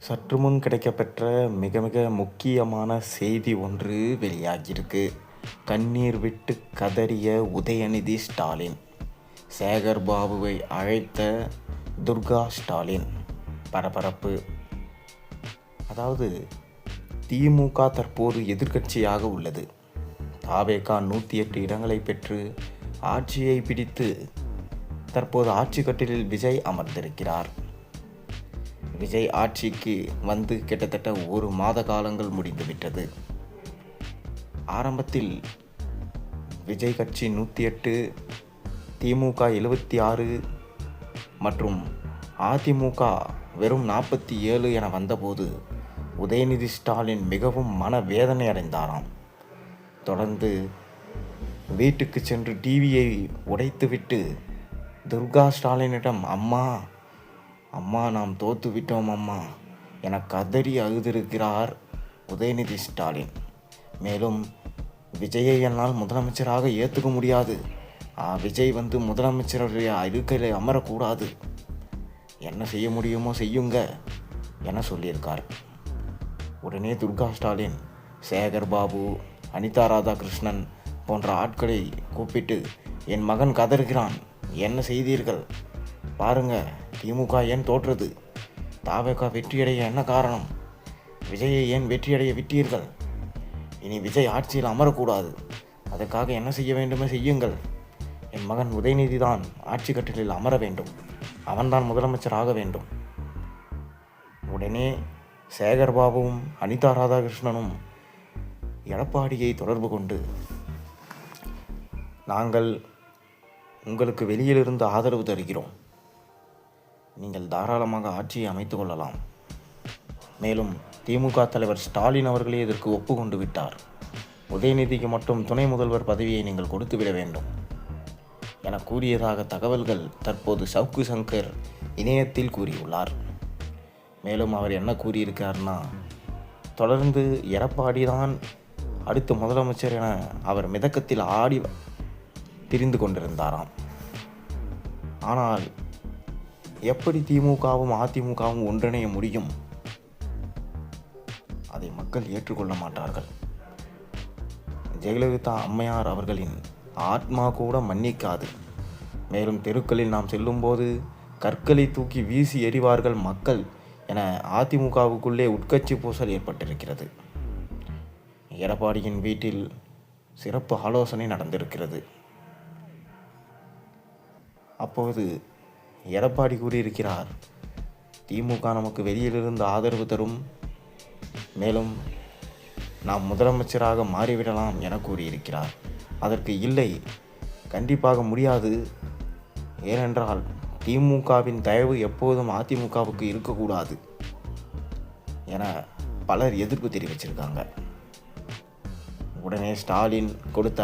சற்று முன் கிடைக்கப்பெற்ற மிக மிக முக்கியமான செய்தி ஒன்று வெளியாகியிருக்கு. கண்ணீர் விட்டு கதறிய உதயநிதி ஸ்டாலின், சேகர் பாபுவை அழைத்த துர்கா ஸ்டாலின். பரபரப்பு. அதாவது திமுக தற்போது எதிர்க்கட்சியாக உள்ளது. தாவேகா 108 இடங்களை பெற்று ஆட்சியை பிடித்து தற்போது ஆட்சி கட்டிலில் விஜய் அமர்ந்திருக்கிறார். விஜய் ஆட்சிக்கு வந்து கிட்டத்தட்ட 1 மாத காலங்கள் முடிந்துவிட்டது. ஆரம்பத்தில் விஜய் கட்சி 108, திமுக 76 மற்றும் அதிமுக வெறும் 47 என வந்தபோது உதயநிதி ஸ்டாலின் மிகவும் மனவேதனை அடைந்தாராம். தொடர்ந்து வீட்டுக்கு சென்று டிவியை உடைத்துவிட்டு துர்கா ஸ்டாலினிடம் அம்மா நாம் தோத்து விட்டோம் அம்மா என கதறி அழுதிருக்கிறார் உதயநிதி ஸ்டாலின். மேலும் விஜயை என்னால் முதலமைச்சராக ஏற்றுக்க முடியாது, விஜய் வந்து முதலமைச்சருடைய இருக்கையில் அமரக்கூடாது, என்ன செய்ய முடியுமோ செய்யுங்க என சொல்லியிருக்கார். உடனே துர்கா ஸ்டாலின் சேகர் பாபு, அனிதா ராதாகிருஷ்ணன் போன்ற ஆட்களை கூப்பிட்டு, என் மகன் கதறுகிறான், என்ன செய்தீர்கள் பாருங்க, திமுக ஏன் தோற்றது, தாவேகா வெற்றியடைய என்ன காரணம், விஜயை ஏன் வெற்றியடைய விட்டீர்கள், இனி விஜய் ஆட்சியில் அமரக்கூடாது, அதற்காக என்ன செய்ய வேண்டுமே செய்யுங்கள், என் மகன் உதயநிதி தான் ஆட்சி கட்டிலில் அமர வேண்டும், அவன்தான் முதலமைச்சர் ஆக வேண்டும். உடனே சேகர்பாபுவும் அனிதா ராதாகிருஷ்ணனும் எடப்பாடியை தொடர்பு கொண்டு, நாங்கள் உங்களுக்கு வெளியிலிருந்து ஆதரவு தருகிறோம், நீங்கள் தாராளமாக ஆட்சியை அமைத்து கொள்ளலாம், மேலும் திமுக தலைவர் ஸ்டாலின் அவர்களே இதற்கு ஒப்புக்கொண்டு விட்டார், உதயநிதிக்கு மட்டும் துணை முதல்வர் பதவியை நீங்கள் கொடுத்துவிட வேண்டும் என கூறியதாக தகவல்கள் தற்போது சவுக்கு சங்கர் இணையத்தில் கூறியுள்ளார். மேலும் அவர் என்ன கூறியிருக்கார்னா, தொடர்ந்து எடப்பாடி தான் அடுத்த முதலமைச்சர் என அவர் மிதக்கத்தில் ஆடி திரிந்து கொண்டிருந்தாராம். ஆனால் எப்படி திமுகவும் அதிமுகவும் ஒன்றிணைய முடியும், அதை மக்கள் ஏற்றுக்கொள்ள மாட்டார்கள். ஜெயலலிதா அம்மையார் அவர்களின் ஆத்மா கூட மன்னிக்காது. மேலும் தெருக்களில் நாம் செல்லும்போது கற்களை தூக்கி வீசி எறிவார்கள் மக்கள் என அதிமுகவுக்குள்ளே உட்கட்சி பூசல் ஏற்பட்டிருக்கிறது. எடப்பாடியின் வீட்டில் சிறப்பு ஆலோசனை நடந்திருக்கிறது. அப்போது எடப்பாடி கூறியிருக்கிறார், திமுக நமக்கு வெளியிலிருந்து ஆதரவு தரும், மேலும் நாம் முதலமைச்சராக மாறிவிடலாம் என கூறியிருக்கிறார். அதற்கு இல்லை, கண்டிப்பாக முடியாது, ஏனென்றால் திமுகவின் தயவு எப்போதும் அதிமுகவுக்கு இருக்கக்கூடாது என பலர் எதிர்ப்பு தெரிவிச்சிருக்காங்க. உடனே ஸ்டாலின் கொடுத்த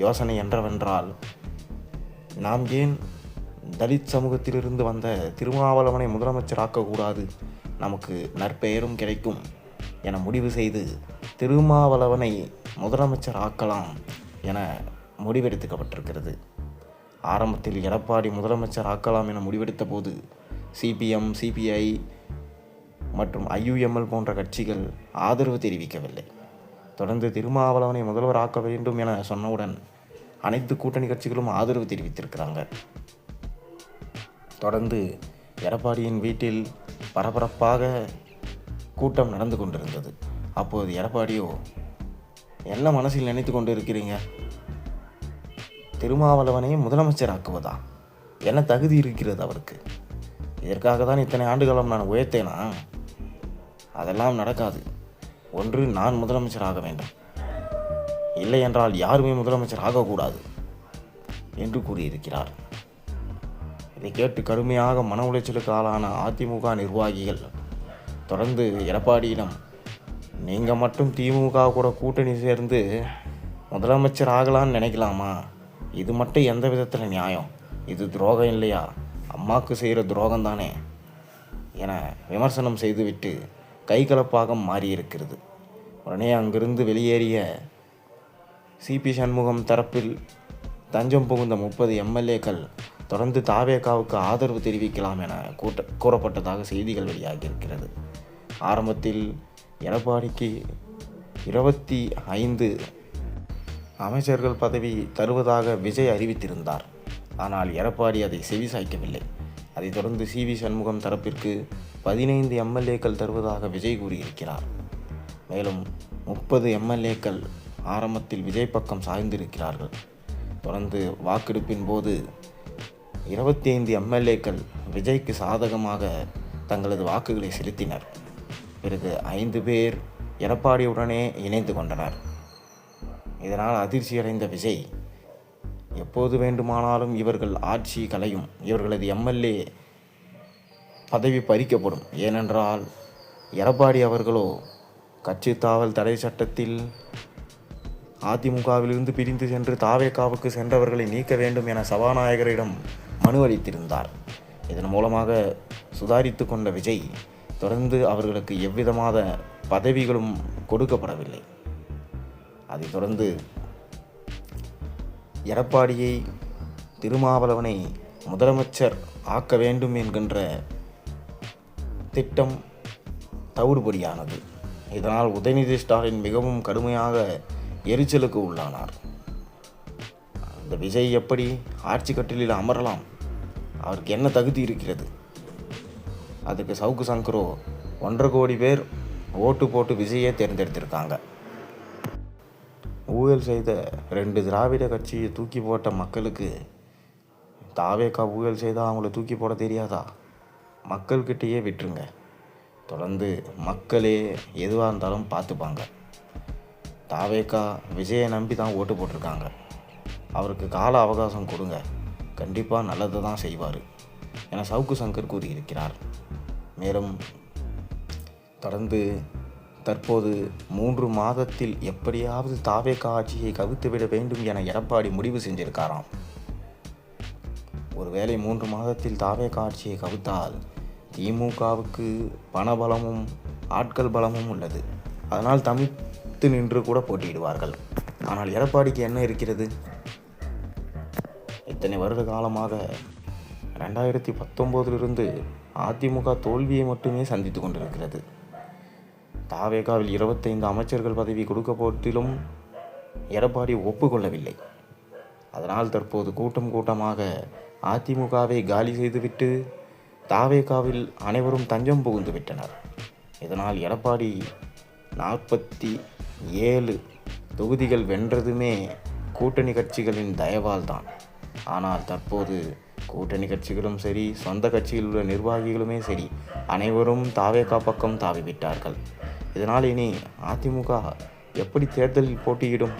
யோசனை என்னவென்றால், நாம் ஏன் தலித் சமூகத்திலிருந்து வந்த திருமாவளவனை முதலமைச்சராக்கக்கூடாது, நமக்கு நற்பெயரும் கிடைக்கும் என முடிவு செய்து திருமாவளவனை முதலமைச்சர் ஆக்கலாம் என முடிவெடுக்கப்பட்டிருக்கிறது. ஆரம்பத்தில் எடப்பாடி முதலமைச்சர் ஆக்கலாம் என முடிவெடுத்த போது சிபிஎம், சிபிஐ மற்றும் ஐயுஎம்எல் போன்ற கட்சிகள் ஆதரவு தெரிவிக்கவில்லை. தொடர்ந்து திருமாவளவனை முதல்வர் ஆக்க வேண்டும் என சொன்னவுடன் அனைத்து கூட்டணி கட்சிகளும் ஆதரவு தெரிவித்திருக்கிறாங்க. தொடர்ந்து எடப்பாடியின் வீட்டில் பரபரப்பாக கூட்டம் நடந்து கொண்டிருந்தது. அப்போது எடப்பாடியோ, என்ன மனசில் நினைத்து கொண்டு இருக்கிறீங்க, திருமாவளவனை முதலமைச்சர் ஆக்குவதா, என்ன தகுதி இருக்கிறது அவருக்கு, இதற்காக தான் இத்தனை ஆண்டுகாலம் நான் உழைத்தேனா, அதெல்லாம் நடக்காது, ஒன்று நான் முதலமைச்சர் ஆக வேண்டும், இல்லை என்றால் யாருமே முதலமைச்சர் ஆகக்கூடாது என்று கூறியிருக்கிறார். இதை கேட்டு கடுமையாக மன உளைச்சலுக்கு ஆளான அதிமுக நிர்வாகிகள் தொடர்ந்து எடப்பாடியிடம், நீங்கள் மட்டும் திமுக கூட கூட்டணி சேர்ந்து முதலமைச்சர் ஆகலான்னு நினைக்கலாமா, இது மட்டும் எந்த விதத்தில் நியாயம், இது துரோகம் இல்லையா, அம்மாவுக்கு செய்கிற துரோகம் தானே என விமர்சனம் செய்துவிட்டு கைகலப்பாக மாறியிருக்கிறது. உடனே அங்கிருந்து வெளியேறிய சிபி சண்முகம் தரப்பில் தஞ்சம் புகுந்த 30 எம்எல்ஏக்கள் தொடர்ந்து தாவேகாவுக்கு ஆதரவு தெரிவிக்கலாம் என கூறப்பட்டதாக செய்திகள் வெளியாகியிருக்கிறது. ஆரம்பத்தில் எடப்பாடிக்கு 25 அமைச்சர்கள் பதவி தருவதாக விஜய் அறிவித்திருந்தார். ஆனால் எடப்பாடி அதை செவிசாய்க்கவில்லை. அதைத் தொடர்ந்து CV சண்முகம் தரப்பிற்கு 15 MLAக்கள் தருவதாக விஜய் கூறியிருக்கிறார். மேலும் 30 MLAக்கள் ஆரம்பத்தில் விஜய் பக்கம் சாய்ந்திருக்கிறார்கள். தொடர்ந்து வாக்கெடுப்பின் போது 25 MLAக்கள் விஜய்க்கு சாதகமாக தங்களது வாக்குகளை செலுத்தினர். பிறகு 5 பேர் எடப்பாடியுடனே இணைந்து கொண்டனர். இதனால் அதிர்ச்சியடைந்த விஜய், எப்போது வேண்டுமானாலும் இவர்கள் ஆட்சி கலையும், இவர்களது MLA பதவி பறிக்கப்படும். ஏனென்றால் எடப்பாடி அவர்களோ கட்சி தாவல் தடை சட்டத்தில் அதிமுகவிலிருந்து பிரிந்து சென்று தாவேகாவுக்கு சென்றவர்களை நீக்க வேண்டும் என சபாநாயகரிடம் மனு அளித்திருந்தார். இதன் மூலமாக சுதாரித்து கொண்ட விஜய் தொடர்ந்து அவர்களுக்கு எவ்விதமான பதவிகளும் கொடுக்கப்படவில்லை. அதைத் தொடர்ந்து எடப்பாடியை, திருமாவளவனை முதலமைச்சர் ஆக்க வேண்டும் என்கின்ற திட்டம் தவிடுபடியானது. இதனால் உதயநிதி ஸ்டாலின் மிகவும் கடுமையாக எரிச்சலுக்கு உள்ளானார். இந்த விஜய் எப்படி ஆட்சி கட்டிலில் அமரலாம்? அவருக்கு என்ன தகுதி இருக்கிறது? அதுக்கு சவுக்கு சங்கரோ 1.5 கோடி பேர் ஓட்டு போட்டு விஜயை தேர்ந்தெடுத்திருக்காங்க. ஊழல் செய்த 2 திராவிட கட்சியை தூக்கி போட்ட மக்களுக்கு தாவேகா ஊழல் செய்தால் அவங்கள தூக்கி போட தெரியாதா? மக்கள்கிட்டயே விட்டுருங்க. தொடர்ந்து மக்களே எதுவாக இருந்தாலும் பார்த்துப்பாங்க. தாவேகா விஜயை நம்பி தான் ஓட்டு போட்டிருக்காங்க. அவருக்கு கால அவகாசம் கொடுங்க, கண்டிப்பாக நல்லதை தான் செய்வார் என சவுக்கு சங்கர் கூறியிருக்கிறார். மேலும் தொடர்ந்து தற்போது 3 மாதத்தில் எப்படியாவது தாவேகா ஆட்சியை கவிழ்த்துவிட வேண்டும் என எடப்பாடி முடிவு செஞ்சிருக்காராம். ஒருவேளை 3 மாதத்தில் தாவேகா ஆட்சியை கவிழ்த்தால் திமுகவுக்கு பணபலமும் ஆட்கள் பலமும் உள்ளது. அதனால் தனித்து நின்று கூட போட்டியிடுவார்கள். ஆனால் எடப்பாடிக்கு என்ன இருக்கிறது? இத்தனை வருட காலமாக 2019 அதிமுக தோல்வியை மட்டுமே சந்தித்து கொண்டிருக்கிறது. தாவேகாவில் 25 அமைச்சர்கள் பதவி கொடுக்கப்பட்டிலும் எடப்பாடி ஒப்புக்கொள்ளவில்லை. அதனால் தற்போது கூட்டமாக அதிமுகவை காலி செய்துவிட்டு தாவேகாவில் அனைவரும் தஞ்சம் புகுந்து விட்டனர். இதனால் எடப்பாடி 47 தொகுதிகள் வென்றதுமே கூட்டணி கட்சிகளின் தயவால் தான். ஆனால் தற்போது கூட்டணி கட்சிகளும் சரி, சொந்த கட்சியில் உள்ள நிர்வாகிகளுமே சரி, அனைவரும் தாவேகா பக்கம் தாவிவிட்டார்கள். இதனால் இனி அதிமுக எப்படி தேர்தலில் போட்டியிடும்?